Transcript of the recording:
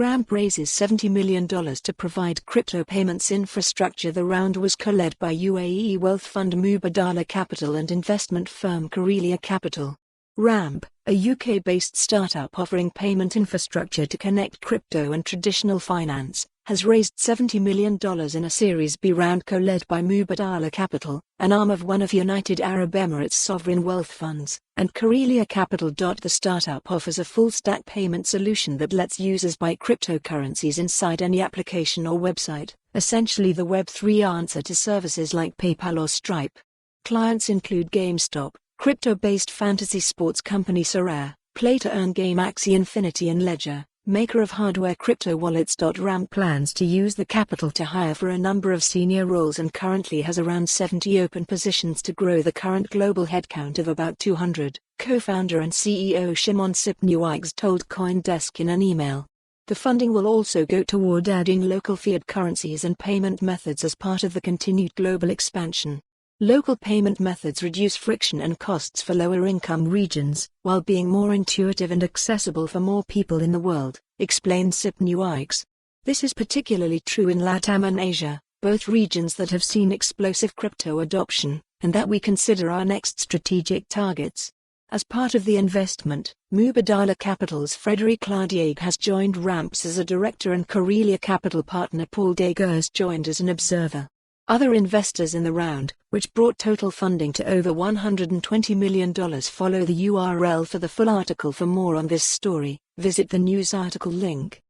Ramp raises $70 million to provide crypto payments infrastructure. The round was co-led by UAE wealth fund Mubadala Capital and investment firm Carelia Capital. Ramp, a UK-based startup offering payment infrastructure to connect crypto and traditional finance, has raised $70 million in a Series B round co-led by Mubadala Capital, an arm of one of United Arab Emirates' sovereign wealth funds, and Carelia Capital. The startup offers a full-stack payment solution that lets users buy cryptocurrencies inside any application or website, essentially the Web3 answer to services like PayPal or Stripe. Clients include GameStop, crypto-based fantasy sports company Sorare, play-to-earn game Axie Infinity, and Ledger, maker of hardware crypto wallets. Ramp plans to use the capital to hire for a number of senior roles and currently has around 70 open positions to grow the current global headcount of about 200, co-founder and CEO Shimon Sipniewicz told CoinDesk in an email. The funding will also go toward adding local fiat currencies and payment methods as part of the continued global expansion. Local payment methods reduce friction and costs for lower-income regions, while being more intuitive and accessible for more people in the world, explained Sipniewicz. This is particularly true in LATAM and Asia, both regions that have seen explosive crypto adoption, and that we consider our next strategic targets. As part of the investment, Mubadala Capital's Frédéric Lardigue has joined Ramps as a director and Carelia Capital partner Paul Degers joined as an observer. Other investors in the round, which brought total funding to over $120 million, follow the URL for the full article. For more on this story, visit the news article link.